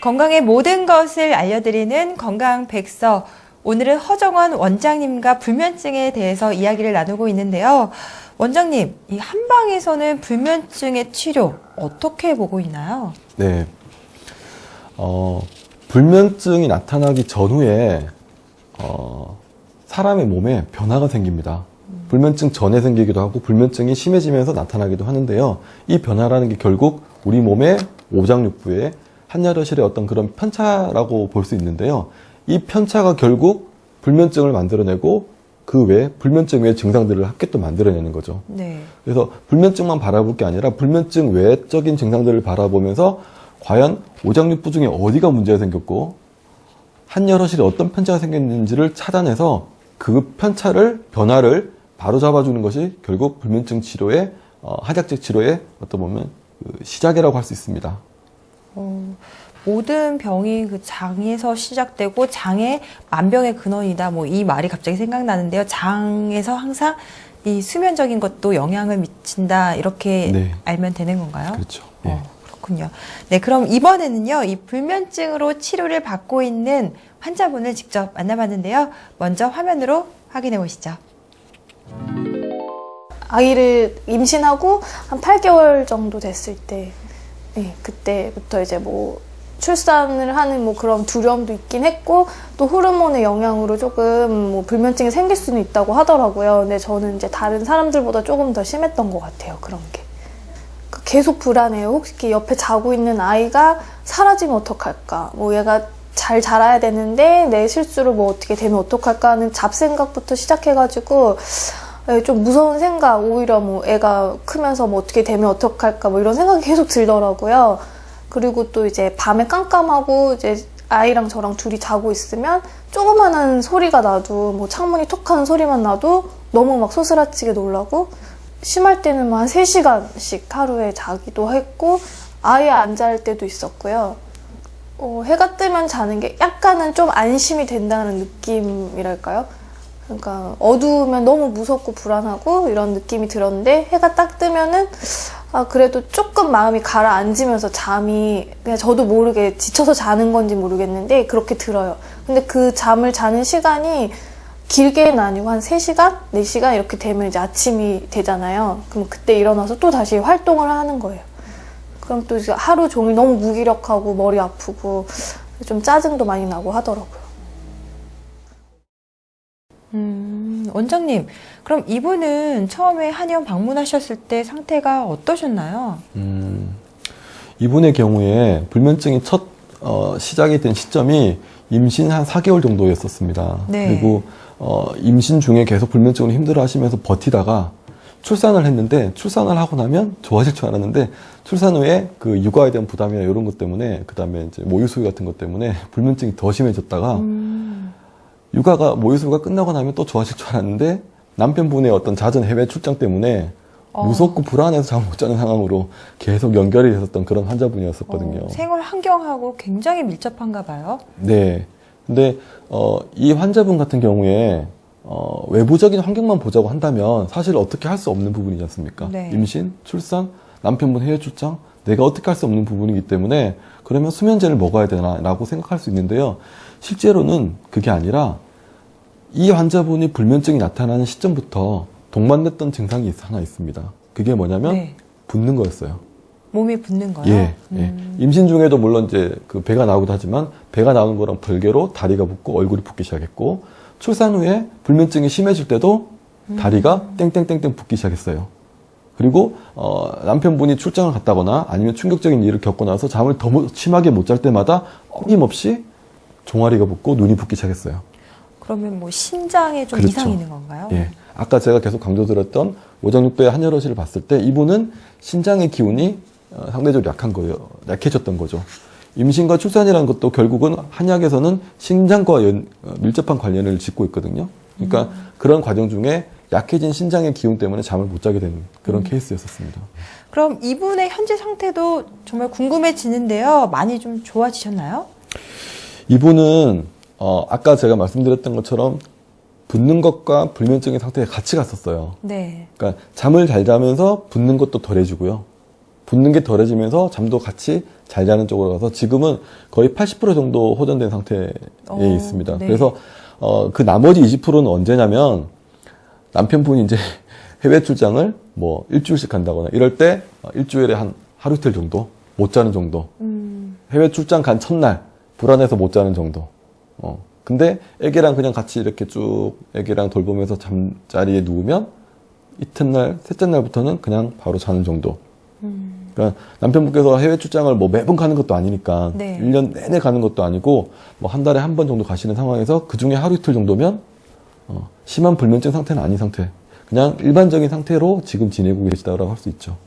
건강의 모든 것을 알려드리는 건강백서. 오늘은 허정원 원장님과 불면증에 대해서 이야기를 나누고 있는데요. 원장님, 이 한방에서는 불면증의 치료 어떻게 보고 있나요? 네. 불면증이 나타나기 전후에 사람의 몸에 변화가 생깁니다. 불면증 전에 생기기도 하고 불면증이 심해지면서 나타나기도 하는데요. 이 변화라는 게 결국 우리 몸의 오장육부에 한여러실의 어떤 그런 편차라고 볼 수 있는데요. 이 편차가 결국 불면증을 만들어내고 그 외에 불면증 외의 증상들을 함께 또 만들어내는 거죠. 네. 그래서 불면증만 바라볼 게 아니라 불면증 외적인 증상들을 바라보면서 과연 오장육부 중에 어디가 문제가 생겼고 한여러실에 어떤 편차가 생겼는지를 찾아내서 그 편차를, 변화를 바로잡아주는 것이 결국 불면증 치료의 한약적 치료의 어떤 보면 시작이라고 할 수 있습니다. 모든 병이 그 장에서 시작되고 장의 만병의 근원이다. 뭐 이 말이 갑자기 생각나는데요. 장에서 항상 이 수면적인 것도 영향을 미친다. 이렇게 네. 알면 되는 건가요? 그렇죠. 예. 그렇군요. 네, 그럼 이번에는요. 이 불면증으로 치료를 받고 있는 환자분을 직접 만나봤는데요. 먼저 화면으로 확인해 보시죠. 아이를 임신하고 한 8개월 정도 됐을 때, 네, 그때부터 이제 뭐 출산을 하는 뭐 그런 두려움도 있긴 했고, 또 호르몬의 영향으로 조금 뭐 불면증이 생길 수는 있다고 하더라고요. 근데 저는 이제 다른 사람들보다 조금 더 심했던 것 같아요, 그런 게. 계속 불안해요. 혹시 옆에 자고 있는 아이가 사라지면 어떡할까? 뭐 얘가 잘 자라야 되는데 내 실수로 뭐 어떻게 되면 어떡할까 하는 잡생각부터 시작해가지고 좀 무서운 생각, 오히려 뭐 애가 크면서 뭐 어떻게 되면 어떡할까 뭐 이런 생각이 계속 들더라고요. 그리고 또 이제 밤에 깜깜하고 이제 아이랑 저랑 둘이 자고 있으면 조그만한 소리가 나도 뭐 창문이 톡 하는 소리만 나도 너무 막 소스라치게 놀라고, 심할 때는 뭐 한 3시간씩 하루에 자기도 했고 아예 안 잘 때도 있었고요. 해가 뜨면 자는 게 약간은 좀 안심이 된다는 느낌이랄까요? 그러니까 어두우면 너무 무섭고 불안하고 이런 느낌이 들었는데 해가 딱 뜨면은 그래도 조금 마음이 가라앉으면서 잠이 그냥 저도 모르게 지쳐서 자는 건지 모르겠는데 그렇게 들어요. 근데 그 잠을 자는 시간이 길게는 아니고 한 3시간? 4시간 이렇게 되면 이제 아침이 되잖아요. 그럼 그때 일어나서 또 다시 활동을 하는 거예요. 그럼 또 이제 하루 종일 너무 무기력하고 머리 아프고 좀 짜증도 많이 나고 하더라고요. 원장님, 그럼 이분은 처음에 한의원 방문하셨을 때 상태가 어떠셨나요? 이분의 경우에 불면증이 첫 시작이 된 시점이 임신 한 4개월 정도였었습니다. 네. 그리고 임신 중에 계속 불면증으로 힘들어 하시면서 버티다가 출산을 했는데, 출산을 하고 나면 좋아질 줄 알았는데 출산 후에 그 육아에 대한 부담이나 이런 것 때문에, 그 다음에 이제 모유수유 같은 것 때문에 불면증이 더 심해졌다가 모유수유가 끝나고 나면 또 좋아질 줄 알았는데 남편분의 어떤 잦은 해외 출장 때문에 무섭고 불안해서 잠 못 자는 상황으로 계속 연결이 됐었던 그런 환자분이었었거든요. 생활 환경하고 굉장히 밀접한가 봐요. 네. 근데 이 환자분 같은 경우에 외부적인 환경만 보자고 한다면 사실 어떻게 할 수 없는 부분이지 않습니까? 네. 임신, 출산, 남편분 해외 출장, 내가 어떻게 할 수 없는 부분이기 때문에 그러면 수면제를 먹어야 되나라고 생각할 수 있는데요. 실제로는 그게 아니라 이 환자분이 불면증이 나타나는 시점부터 동반됐던 증상이 하나 있습니다. 그게 뭐냐면 네. 붓는 거였어요. 몸이 붓는 거요? 예. 임신 중에도 물론 이제 그 배가 나오기도 하지만 배가 나오는 거랑 별개로 다리가 붓고 얼굴이 붓기 시작했고, 출산 후에 불면증이 심해질 때도 다리가 땡땡땡땡 붓기 시작했어요. 그리고 남편분이 출장을 갔다거나 아니면 충격적인 일을 겪고 나서 잠을 더 심하게 못 잘 때마다 어김없이 종아리가 붓고 눈이 붓기 시작했어요. 그러면 뭐 신장에 좀 그렇죠. 이상이 있는 건가요? 예. 아까 제가 계속 강조드렸던 오장육부의 한여러실을 봤을 때 이분은 신장의 기운이 상대적으로 약해졌던 거죠. 임신과 출산이라는 것도 결국은 한약에서는 신장과 밀접한 관련을 짓고 있거든요. 그러니까 그런 과정 중에 약해진 신장의 기운 때문에 잠을 못 자게 되는 그런 케이스였었습니다. 그럼 이분의 현재 상태도 정말 궁금해지는데요. 많이 좀 좋아지셨나요? 이분은 아까 제가 말씀드렸던 것처럼 붓는 것과 불면증의 상태가 같이 갔었어요. 네. 그러니까 잠을 잘 자면서 붓는 것도 덜해지고요. 붓는 게 덜해지면서 잠도 같이 잘 자는 쪽으로 가서 지금은 거의 80% 정도 호전된 상태에 있습니다. 네. 그래서 그 나머지 20%는 언제냐면 남편분이 이제 해외 출장을 뭐 일주일씩 간다거나 이럴 때 일주일에 한 하루 이틀 정도 못 자는 정도. 해외 출장 간 첫날 불안해서 못 자는 정도. 근데 애기랑 그냥 같이 이렇게 쭉 애기랑 돌보면서 잠자리에 누우면 이튿날, 셋째 날부터는 그냥 바로 자는 정도. 그러니까 남편분께서 해외 출장을 뭐 매번 가는 것도 아니니까 네. 1년 내내 가는 것도 아니고 뭐 한 달에 한 번 정도 가시는 상황에서 그 중에 하루 이틀 정도면 심한 불면증 상태는 아닌 상태. 그냥 일반적인 상태로 지금 지내고 계시다고 할 수 있죠.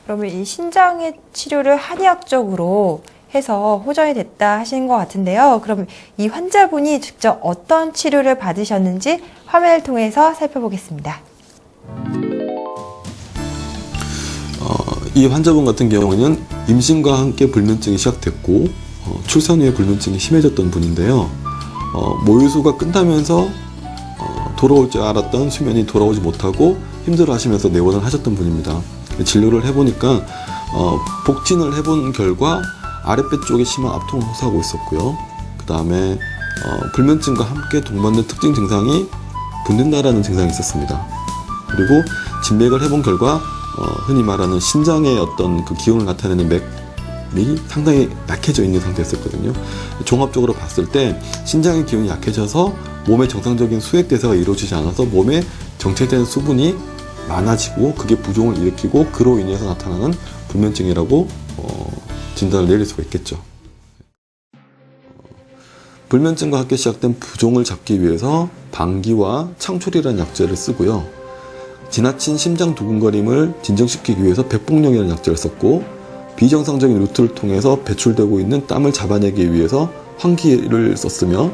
그러면 이 신장의 치료를 한의학적으로 해서 호전이 됐다 하시는 것 같은데요. 그럼 이 환자분이 직접 어떤 치료를 받으셨는지 화면을 통해서 살펴보겠습니다. 이 환자분 같은 경우는 임신과 함께 불면증이 시작됐고 출산 후에 불면증이 심해졌던 분인데요. 모유수가 끝나면서 돌아올 줄 알았던 수면이 돌아오지 못하고 힘들어하시면서 내원을 하셨던 분입니다. 진료를 해보니까 복진을 해본 결과 아랫배 쪽에 심한 압통을 호소하고 있었고요. 그 다음에 불면증과 함께 동반된 특징 증상이 붓는다라는 증상이 있었습니다. 그리고 진맥을 해본 결과 흔히 말하는 신장의 어떤 그 기운을 나타내는 맥이 상당히 약해져 있는 상태였었거든요. 종합적으로 봤을 때 신장의 기운이 약해져서 몸의 정상적인 수액 대사가 이루어지지 않아서 몸에 정체된 수분이 많아지고 그게 부종을 일으키고 그로 인해서 나타나는 불면증이라고 진단을 내릴 수가 있겠죠. 불면증과 함께 시작된 부종을 잡기 위해서 방귀와 창초리라는 약재를 쓰고요. 지나친 심장 두근거림을 진정시키기 위해서 백복령이라는 약재를 썼고 비정상적인 루트를 통해서 배출되고 있는 땀을 잡아내기 위해서 환기를 썼으며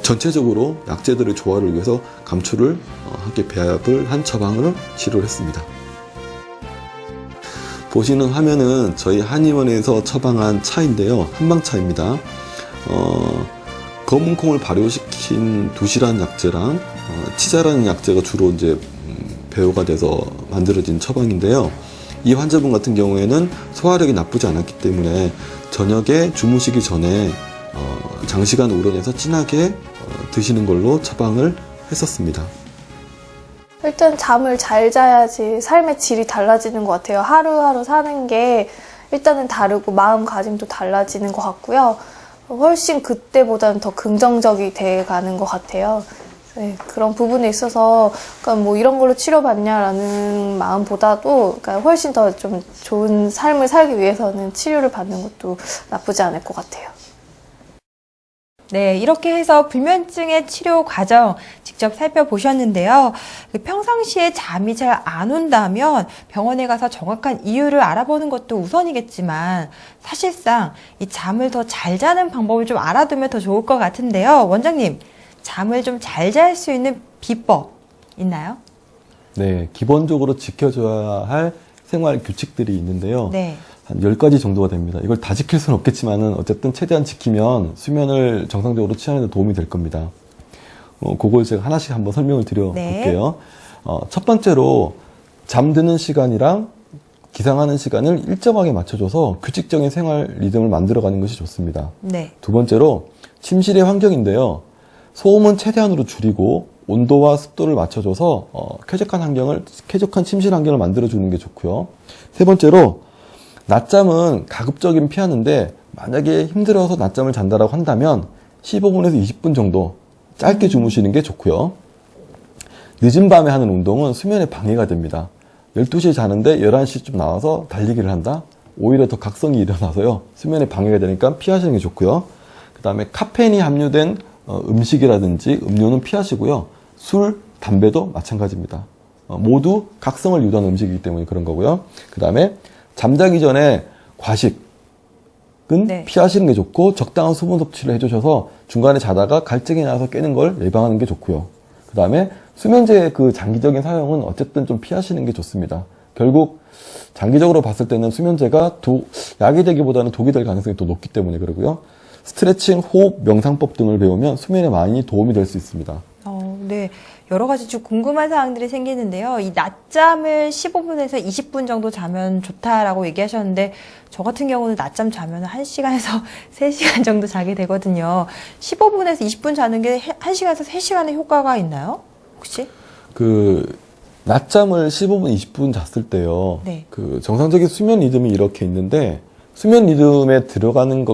전체적으로 약재들의 조화를 위해서 감초를 함께 배합을 한 처방을 치료를 했습니다. 보시는 화면은 저희 한의원에서 처방한 차인데요. 한방차입니다. 검은 콩을 발효시킨 두시라는 약재랑 치자라는 약재가 주로 이제 배우가 돼서 만들어진 처방인데요. 이 환자분 같은 경우에는 소화력이 나쁘지 않았기 때문에 저녁에 주무시기 전에 장시간 우려내서 진하게 드시는 걸로 처방을 했었습니다. 일단 잠을 잘 자야지 삶의 질이 달라지는 것 같아요. 하루하루 사는 게 일단은 다르고 마음가짐도 달라지는 것 같고요. 훨씬 그때보다는 더 긍정적이 돼가는 것 같아요. 네, 그런 부분에 있어서 그러니까 뭐 이런 걸로 치료받냐라는 마음보다도 그러니까 훨씬 더 좀 좋은 삶을 살기 위해서는 치료를 받는 것도 나쁘지 않을 것 같아요. 네, 이렇게 해서 불면증의 치료 과정 직접 살펴보셨는데요. 평상시에 잠이 잘 안 온다면 병원에 가서 정확한 이유를 알아보는 것도 우선이겠지만 사실상 이 잠을 더 잘 자는 방법을 좀 알아두면 더 좋을 것 같은데요. 원장님, 잠을 좀 잘 잘 수 있는 비법 있나요? 네, 기본적으로 지켜줘야 할 생활 규칙들이 있는데요. 네. 한 10가지 정도가 됩니다. 이걸 다 지킬 수는 없겠지만은 어쨌든 최대한 지키면 수면을 정상적으로 취하는 데 도움이 될 겁니다. 그걸 제가 하나씩 한번 설명을 드려볼게요. 네. 첫 번째로 잠드는 시간이랑 기상하는 시간을 일정하게 맞춰줘서 규칙적인 생활 리듬을 만들어가는 것이 좋습니다. 네. 두 번째로 침실의 환경인데요. 소음은 최대한으로 줄이고 온도와 습도를 맞춰줘서 쾌적한 침실 환경을 만들어주는 게 좋고요. 세 번째로 낮잠은 가급적이면 피하는데 만약에 힘들어서 낮잠을 잔다라고 한다면 15분에서 20분 정도 짧게 주무시는 게 좋고요. 늦은 밤에 하는 운동은 수면에 방해가 됩니다. 12시에 자는데 11시쯤 나와서 달리기를 한다? 오히려 더 각성이 일어나서요. 수면에 방해가 되니까 피하시는 게 좋고요. 그 다음에 카페인이 함유된 음식이라든지 음료는 피하시고요. 술, 담배도 마찬가지입니다. 모두 각성을 유도하는 음식이기 때문에 그런 거고요. 그 다음에 잠자기 전에 과식은 네. 피하시는 게 좋고 적당한 수분 섭취를 해주셔서 중간에 자다가 갈증이 나서 깨는 걸 예방하는 게 좋고요. 그 다음에 수면제의 그 장기적인 사용은 어쨌든 좀 피하시는 게 좋습니다. 결국 장기적으로 봤을 때는 수면제가 약이 되기보다는 독이 될 가능성이 더 높기 때문에 그러고요. 스트레칭, 호흡, 명상법 등을 배우면 수면에 많이 도움이 될 수 있습니다. 네. 여러 가지 좀 궁금한 사항들이 생기는데요. 이 낮잠을 15분에서 20분 정도 자면 좋다라고 얘기하셨는데 저 같은 경우는 낮잠 자면 1시간에서 3시간 정도 자게 되거든요. 15분에서 20분 자는 게 1시간에서 3시간의 효과가 있나요? 혹시? 낮잠을 15분, 20분 잤을 때요. 네. 정상적인 수면 리듬이 이렇게 있는데, 수면 리듬에 들어가는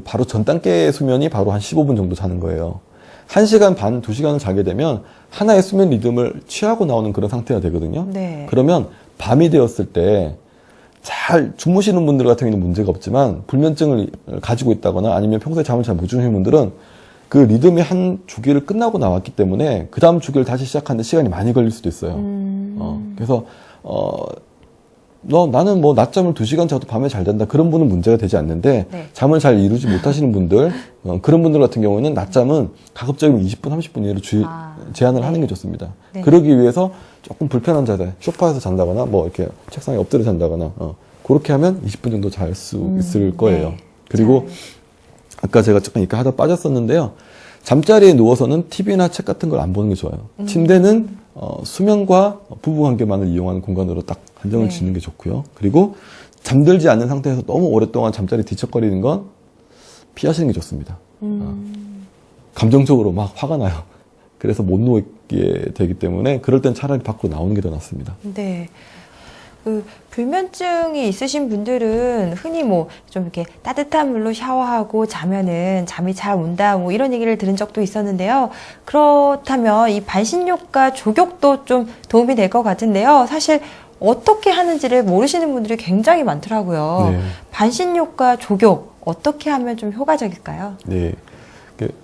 바로 전 단계의 수면이 바로 한 15분 정도 자는 거예요. 1시간 반, 2시간을 자게 되면 하나의 수면 리듬을 취하고 나오는 그런 상태가 되거든요. 네. 그러면 밤이 되었을 때 잘 주무시는 분들 같은 경우는 문제가 없지만 불면증을 가지고 있다거나 아니면 평소에 잠을 잘 못 주무시는 분들은 그 리듬의 한 주기를 끝나고 나왔기 때문에 그 다음 주기를 다시 시작하는데 시간이 많이 걸릴 수도 있어요. 그래서 나는 뭐 낮잠을 2시간 자도 밤에 잘 잔다. 그런 분은 문제가 되지 않는데 네. 잠을 잘 이루지 못하시는 분들, 그런 분들 같은 경우는 낮잠은 가급적이면 20분, 30분 이내로 제한을 네. 하는 게 좋습니다. 네. 그러기 위해서 조금 불편한 자세, 소파에서 잔다거나 뭐 이렇게 책상에 엎드려 잔다거나 그렇게 하면 20분 정도 잘 수 있을 거예요. 네. 그리고 아까 제가 조금 이렇게 하다 빠졌었는데요. 잠자리에 누워서는 TV나 책 같은 걸 안 보는 게 좋아요. 침대는 수면과 부부관계만을 이용하는 공간으로 딱 한정을 네. 짓는 게 좋고요. 그리고 잠들지 않는 상태에서 너무 오랫동안 잠자리 뒤척거리는 건 피하시는 게 좋습니다. 감정적으로 막 화가 나요. 그래서 못 누우게 되기 때문에 그럴 땐 차라리 밖으로 나오는 게 더 낫습니다. 네. 불면증이 있으신 분들은 흔히 뭐 좀 이렇게 따뜻한 물로 샤워하고 자면은 잠이 잘 온다 뭐 이런 얘기를 들은 적도 있었는데요. 그렇다면 이 반신욕과 족욕도 좀 도움이 될 것 같은데요. 사실 어떻게 하는지를 모르시는 분들이 굉장히 많더라고요. 네. 반신욕과 족욕 어떻게 하면 좀 효과적일까요? 네.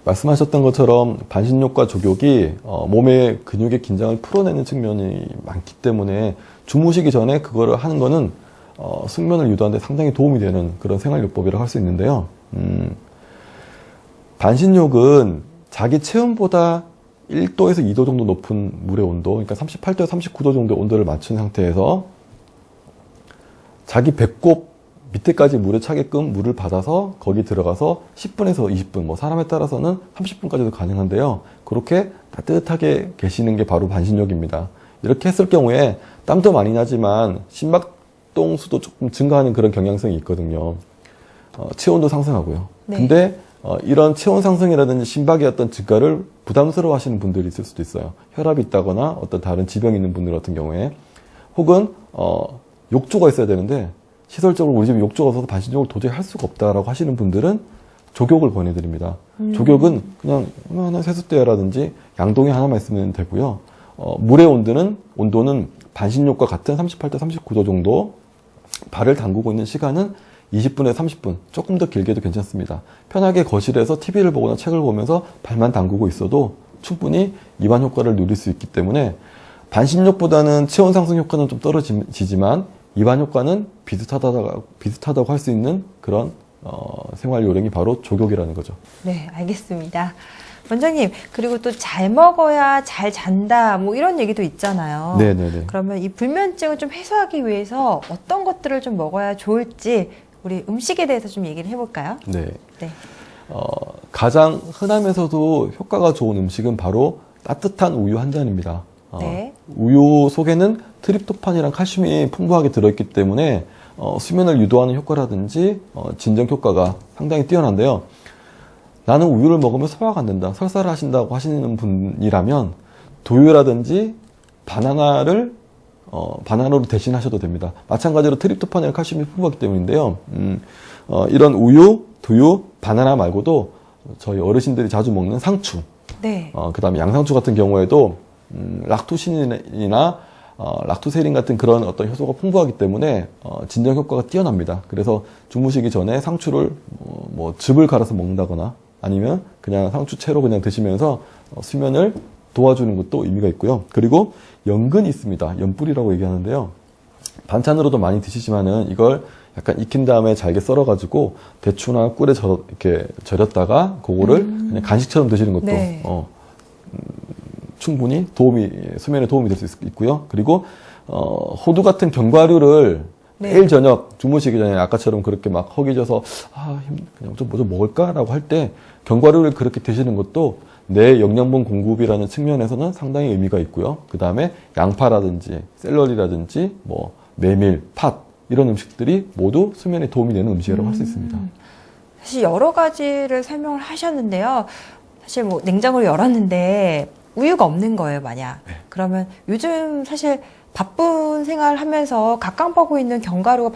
말씀하셨던 것처럼 반신욕과 족욕이 몸의 근육의 긴장을 풀어내는 측면이 많기 때문에 주무시기 전에 그거를 하는 거는 숙면을 유도하는 데 상당히 도움이 되는 그런 생활요법이라고 할 수 있는데요. 반신욕은 자기 체온보다 1도에서 2도 정도 높은 물의 온도, 그러니까 38도에서 39도 정도의 온도를 맞춘 상태에서 자기 배꼽 밑에까지 물에 차게끔 물을 받아서 거기 들어가서 10분에서 20분, 뭐 사람에 따라서는 30분까지도 가능한데요. 그렇게 따뜻하게 계시는 게 바로 반신욕입니다. 이렇게 했을 경우에 땀도 많이 나지만 심박동 수도 조금 증가하는 그런 경향성이 있거든요. 체온도 상승하고요. 네. 근데 이런 체온 상승이라든지 심박의 어떤 증가를 부담스러워 하시는 분들이 있을 수도 있어요. 혈압이 있다거나 어떤 다른 질병이 있는 분들 같은 경우에 혹은 욕조가 있어야 되는데 시설적으로 우리 집에 욕조가 없어서 반신욕을 도저히 할 수가 없다라고 하시는 분들은 족욕을 권해드립니다. 족욕은 그냥 하나 세숫대라든지 양동이 하나만 있으면 되고요. 물의 온도는 반신욕과 같은 38도 39도 정도, 발을 담그고 있는 시간은 20분에서 30분, 조금 더 길게도 괜찮습니다. 편하게 거실에서 TV를 보거나 책을 보면서 발만 담그고 있어도 충분히 이완 효과를 누릴 수 있기 때문에 반신욕보다는 체온 상승 효과는 좀 떨어지지만 이완 효과는 비슷하다고 할 수 있는 그런 생활 요령이 바로 족욕이라는 거죠. 네, 알겠습니다. 원장님, 그리고 또 잘 먹어야 잘 잔다, 뭐 이런 얘기도 있잖아요. 네네네. 그러면 이 불면증을 좀 해소하기 위해서 어떤 것들을 좀 먹어야 좋을지 우리 음식에 대해서 좀 얘기를 해볼까요? 네. 네. 가장 흔하면서도 효과가 좋은 음식은 바로 따뜻한 우유 한 잔입니다. 네. 우유 속에는 트립토판이랑 칼슘이 풍부하게 들어있기 때문에 수면을 유도하는 효과라든지 진정 효과가 상당히 뛰어난데요. 나는 우유를 먹으면 소화가 안 된다, 설사를 하신다고 하시는 분이라면 두유라든지 바나나로 대신하셔도 됩니다. 마찬가지로 트립토판이랑 칼슘이 풍부하기 때문인데요. 이런 우유, 두유, 바나나 말고도 저희 어르신들이 자주 먹는 상추, 네. 그 다음에 양상추 같은 경우에도 락토신이나 락토세린 같은 그런 어떤 효소가 풍부하기 때문에 진정 효과가 뛰어납니다. 그래서 주무시기 전에 상추를 뭐 즙을 갈아서 먹는다거나 아니면 그냥 상추채로 그냥 드시면서 수면을 도와주는 것도 의미가 있고요. 그리고 연근이 있습니다. 연뿌리라고 얘기하는데요. 반찬으로도 많이 드시지만은 이걸 약간 익힌 다음에 잘게 썰어가지고 대추나 꿀에 이렇게 절였다가 그거를 그냥 간식처럼 드시는 것도 네. 충분히 수면에 도움이 될 수 있고요. 그리고 호두 같은 견과류를 네. 매일 저녁 주무시기 전에 아까처럼 그렇게 막 허기져서 그냥 좀 뭐 좀 먹을까라고 할 때 견과류를 그렇게 드시는 것도 뇌 영양분 공급이라는 측면에서는 상당히 의미가 있고요. 그 다음에 양파라든지 샐러리라든지 뭐 메밀, 팥 이런 음식들이 모두 수면에 도움이 되는 음식이라고 할 수 있습니다. 사실 여러 가지를 설명을 하셨는데요. 사실 뭐 냉장고를 열었는데 우유가 없는 거예요, 만약. 네. 그러면 요즘 사실 바쁜 생활을 하면서 각광받고 있는 견과류가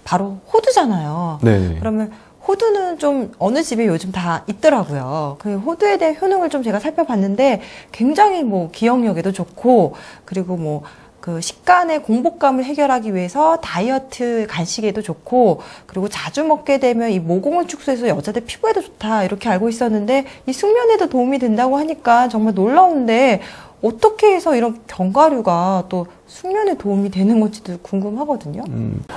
바로 호두잖아요. 네. 그러면 호두는 좀 어느 집에 요즘 다 있더라고요. 그 호두에 대한 효능을 좀 제가 살펴봤는데 굉장히 뭐 기억력에도 좋고 그리고 뭐 그 식간의 공복감을 해결하기 위해서 다이어트 간식에도 좋고 그리고 자주 먹게 되면 이 모공을 축소해서 여자들 피부에도 좋다 이렇게 알고 있었는데 이 숙면에도 도움이 된다고 하니까 정말 놀라운데 어떻게 해서 이런 견과류가 또 숙면에 도움이 되는 건지도 궁금하거든요.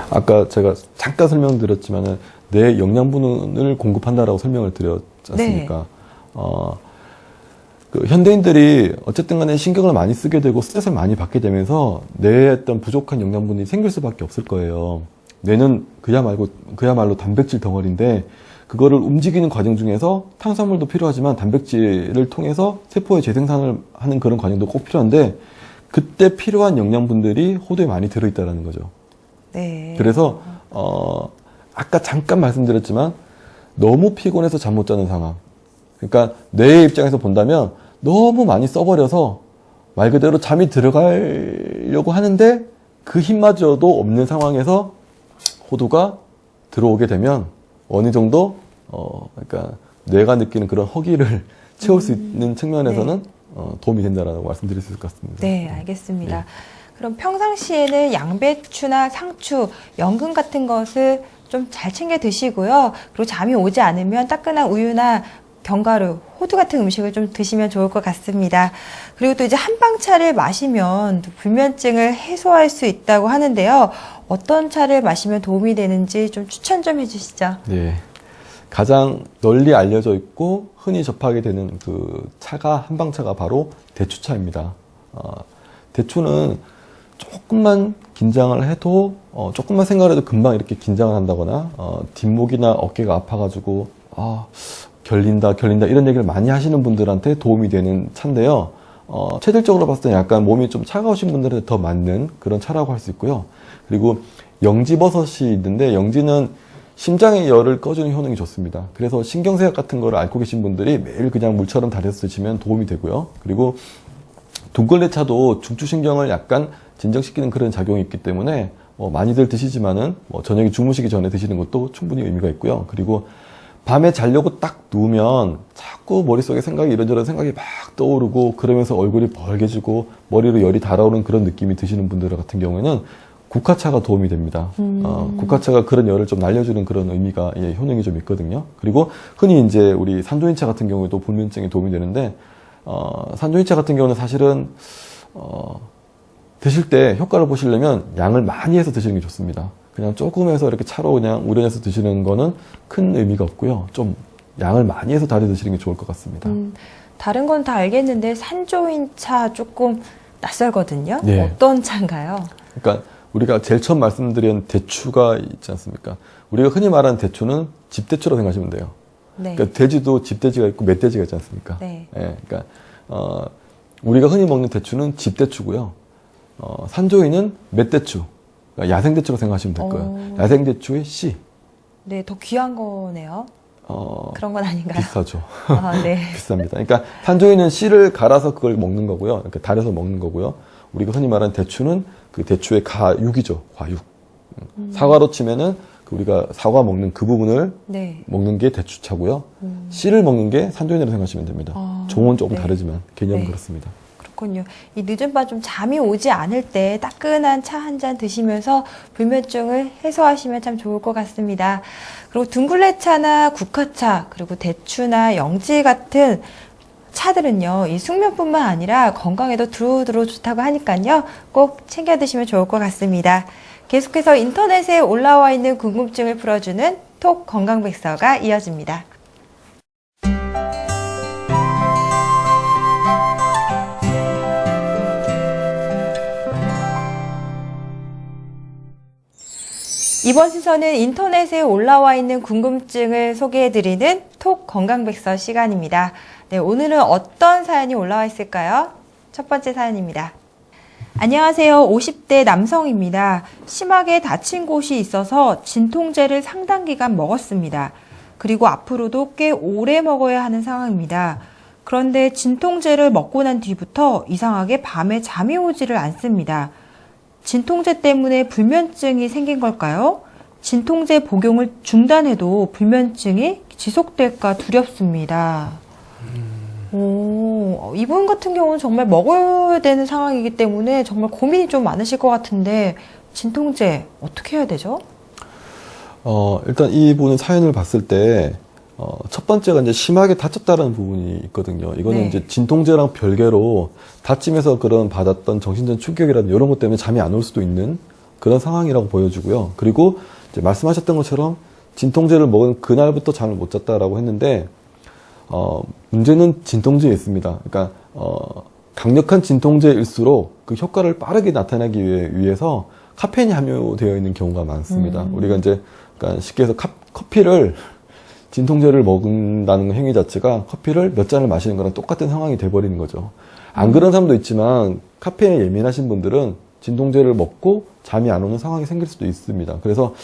아까 제가 잠깐 설명드렸지만은 뇌 영양분을 공급한다라고 설명을 드렸지 않습니까? 그 현대인들이 어쨌든 간에 신경을 많이 쓰게 되고 스트레스를 많이 받게 되면서 뇌에 어떤 부족한 영양분이 생길 수밖에 없을 거예요. 뇌는 그야말로 단백질 덩어리인데 그거를 움직이는 과정 중에서 탄수화물도 필요하지만 단백질을 통해서 세포의 재생산을 하는 그런 과정도 꼭 필요한데 그때 필요한 영양분들이 호두에 많이 들어있다는 거죠. 네. 그래서 아까 잠깐 말씀드렸지만 너무 피곤해서 잠 못 자는 상황. 그러니까 뇌의 입장에서 본다면 너무 많이 써버려서 말 그대로 잠이 들어가려고 하는데 그 힘마저도 없는 상황에서 호두가 들어오게 되면 어느 정도 그러니까 뇌가 느끼는 그런 허기를 채울 수 있는 측면에서는 도움이 된다라고 말씀드릴 수 있을 것 같습니다. 네, 알겠습니다. 그럼 평상시에는 양배추나 상추, 연근 같은 것을 좀 잘 챙겨 드시고요. 그리고 잠이 오지 않으면 따끈한 우유나 견과류, 호두 같은 음식을 좀 드시면 좋을 것 같습니다. 그리고 또 이제 한방차를 마시면 불면증을 해소할 수 있다고 하는데요. 어떤 차를 마시면 도움이 되는지 좀 추천 좀 해주시죠. 네. 가장 널리 알려져 있고 흔히 접하게 되는 그 차가 한방차가 바로 대추차입니다. 대추는 조금만 긴장을 해도 조금만 생각을 해도 금방 이렇게 긴장을 한다거나 뒷목이나 어깨가 아파가지고 결린다 이런 얘기를 많이 하시는 분들한테 도움이 되는 차인데요. 체질적으로 봤을 때 약간 몸이 좀 차가우신 분들한테 더 맞는 그런 차라고 할 수 있고요. 그리고 영지버섯이 있는데 영지는 심장의 열을 꺼주는 효능이 좋습니다. 그래서 신경쇠약 같은 거를 앓고 계신 분들이 매일 그냥 물처럼 달여서 드시면 도움이 되고요. 그리고 둥글레차도 중추신경을 약간 진정시키는 그런 작용이 있기 때문에 많이들 드시지만은 저녁에 주무시기 전에 드시는 것도 충분히 의미가 있고요. 그리고 밤에 자려고 딱 누우면 자꾸 머릿속에 생각이 이런저런 생각이 막 떠오르고 그러면서 얼굴이 벌개지고 머리로 열이 달아오르는 그런 느낌이 드시는 분들 같은 경우에는 국화차가 도움이 됩니다. 국화차가 그런 열을 좀 날려주는 그런 의미가 효능이 좀 있거든요. 그리고 흔히 이제 우리 산조인차 같은 경우에도 불면증에 도움이 되는데 산조인차 같은 경우는 사실은 드실 때 효과를 보시려면 양을 많이 해서 드시는 게 좋습니다. 그냥 조금 해서 이렇게 차로 그냥 우려내서 드시는 거는 큰 의미가 없고요. 좀 양을 많이 해서 달여 드시는 게 좋을 것 같습니다. 다른 건 다 알겠는데 산조인차 조금 낯설거든요. 네. 어떤 차인가요? 그러니까 우리가 제일 처음 말씀드린 대추가 있지 않습니까? 우리가 흔히 말하는 대추는 집대추라고 생각하시면 돼요. 네. 그러니까 돼지도 집돼지가 있고 멧돼지가 있지 않습니까? 네. 그러니까 우리가 흔히 먹는 대추는 집대추고요. 산조이는 멧대추, 그러니까 야생대추로 생각하시면 될 거예요. 야생대추의 씨. 네, 더 귀한 거네요. 그런 건 아닌가요? 비싸죠. 네. 비쌉니다. 그러니까 산조이는 씨를 갈아서 그걸 먹는 거고요. 이렇게 달여서 먹는 거고요. 우리가 흔히 말하는 대추는 그 대추의 가육이죠. 과육. 사과로 치면은 우리가 사과 먹는 그 부분을 네. 먹는 게 대추차고요. 씨를 먹는 게 산조인이라고 생각하시면 됩니다. 종은 조금 네. 다르지만 개념은 네. 그렇습니다. 그렇군요. 이 늦은 밤 좀 잠이 오지 않을 때 따끈한 차 한 잔 드시면서 불면증을 해소하시면 참 좋을 것 같습니다. 그리고 둥글레차나 국화차, 그리고 대추나 영지 같은 차들은요, 이 숙면뿐만 아니라 건강에도 두루두루 좋다고 하니까요, 꼭 챙겨 드시면 좋을 것 같습니다. 계속해서 인터넷에 올라와 있는 궁금증을 풀어주는 톡 건강백서가 이어집니다. 이번 순서는 인터넷에 올라와 있는 궁금증을 소개해드리는 톡 건강백서 시간입니다. 네, 오늘은 어떤 사연이 올라와 있을까요? 첫 번째 사연입니다. 안녕하세요. 50대 남성입니다. 심하게 다친 곳이 있어서 진통제를 상당 기간 먹었습니다. 그리고 앞으로도 꽤 오래 먹어야 하는 상황입니다. 그런데 진통제를 먹고 난 뒤부터 이상하게 밤에 잠이 오지를 않습니다. 진통제 때문에 불면증이 생긴 걸까요? 진통제 복용을 중단해도 불면증이 지속될까 두렵습니다. 이분 같은 경우는 정말 먹어야 되는 상황이기 때문에 정말 고민이 좀 많으실 것 같은데 진통제 어떻게 해야 되죠? 일단 이분은 사연을 봤을 때 첫 번째가 이제 심하게 다쳤다는 부분이 있거든요. 이거는 네. 이제 진통제랑 별개로 다치면서 그런 받았던 정신적 충격이라든지 이런 것 때문에 잠이 안 올 수도 있는 그런 상황이라고 보여지고요. 그리고 이제 말씀하셨던 것처럼 진통제를 먹은 그날부터 잠을 못 잤다라고 했는데 문제는 진통제에 있습니다. 그러니까 강력한 진통제일수록 그 효과를 빠르게 나타내기 위해서 카페인이 함유되어 있는 경우가 많습니다. 우리가 이제 그러니까 쉽게 해서 커피를 진통제를 먹는다는 행위 자체가 커피를 몇 잔을 마시는 거랑 똑같은 상황이 돼버리는 거죠. 안 그런 사람도 있지만 카페인에 예민하신 분들은 진통제를 먹고 잠이 안 오는 상황이 생길 수도 있습니다. 그래서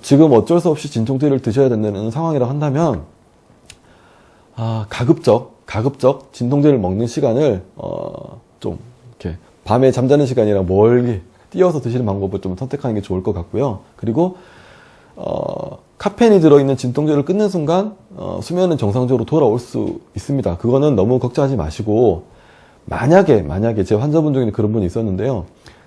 지금 어쩔 수 없이 진통제를 드셔야 된다는 상황이라 한다면 가급적 진통제를 먹는 시간을 좀 이렇게 밤에 잠자는 시간이랑 멀리 띄어서 드시는 방법을 좀 선택하는 게 좋을 것 같고요. 그리고 카페인이 들어있는 진통제를 끊는 순간 수면은 정상적으로 돌아올 수 있습니다. 그거는 너무 걱정하지 마시고 만약에 제 환자분 중에 그런 분이 있었는데요.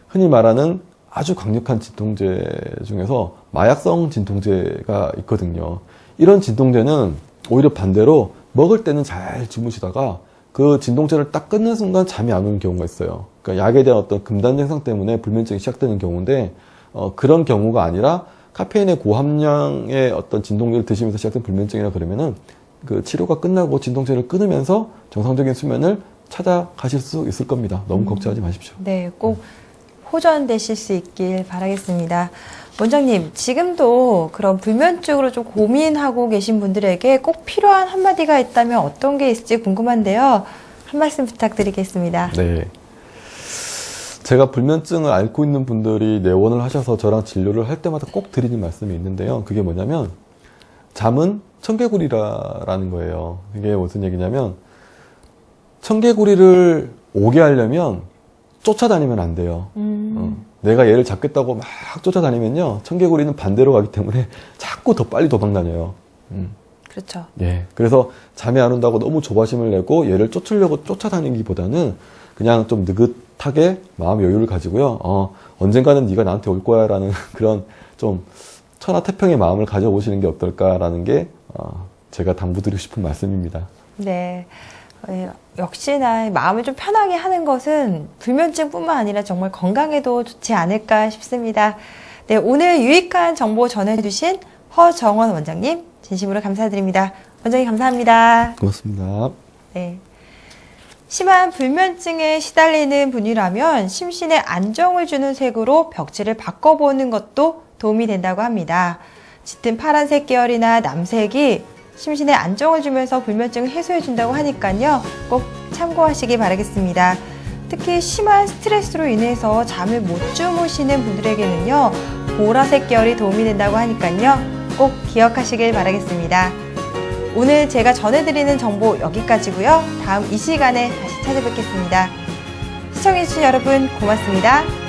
흔히 말하는 아주 강력한 진통제 중에서 마약성 진통제가 있거든요. 이런 진통제는 오히려 반대로 먹을 때는 잘 주무시다가 그 진통제를 딱 끊는 순간 잠이 안 오는 경우가 있어요. 그러니까 약에 대한 어떤 금단 현상 때문에 불면증이 시작되는 경우인데 그런 경우가 아니라 카페인의 고함량의 어떤 진통제를 드시면서 시작된 불면증이라 그러면은 그 치료가 끝나고 진통제를 끊으면서 정상적인 수면을 찾아가실 수 있을 겁니다. 너무 걱정하지 마십시오. 네, 꼭 호전되실 수 있길 바라겠습니다. 원장님, 지금도 그런 불면증으로 좀 고민하고 계신 분들에게 꼭 필요한 한마디가 있다면 어떤 게 있을지 궁금한데요. 한 말씀 부탁드리겠습니다. 네. 제가 불면증을 앓고 있는 분들이 내원을 하셔서 저랑 진료를 할 때마다 꼭 드리는 말씀이 있는데요. 그게 뭐냐면 잠은 청개구리라는 거예요. 이게 무슨 얘기냐면 청개구리를 오게 하려면 쫓아다니면 안 돼요. 내가 얘를 잡겠다고 막 쫓아다니면요. 청개구리는 반대로 가기 때문에 자꾸 더 빨리 도망다녀요. 그렇죠. 예. 그래서 잠이 안 온다고 너무 조바심을 내고 얘를 쫓으려고 쫓아다니기보다는 그냥 좀 느긋하게 마음 여유를 가지고요. 언젠가는 네가 나한테 올 거야 라는 그런 좀 천하태평의 마음을 가져보시는 게 어떨까라는 게 제가 당부드리고 싶은 말씀입니다. 네. 역시나 마음을 좀 편하게 하는 것은 불면증뿐만 아니라 정말 건강에도 좋지 않을까 싶습니다. 네, 오늘 유익한 정보 전해주신 허정원 원장님 진심으로 감사드립니다. 원장님 감사합니다. 고맙습니다. 네. 심한 불면증에 시달리는 분이라면 심신에 안정을 주는 색으로 벽지를 바꿔보는 것도 도움이 된다고 합니다. 짙은 파란색 계열이나 남색이 심신에 안정을 주면서 불면증을 해소해준다고 하니까요. 꼭 참고하시기 바라겠습니다. 특히 심한 스트레스로 인해서 잠을 못 주무시는 분들에게는요. 보라색 계열이 도움이 된다고 하니까요. 꼭 기억하시길 바라겠습니다. 오늘 제가 전해드리는 정보 여기까지고요. 다음 이 시간에 다시 찾아뵙겠습니다. 시청해주신 여러분 고맙습니다.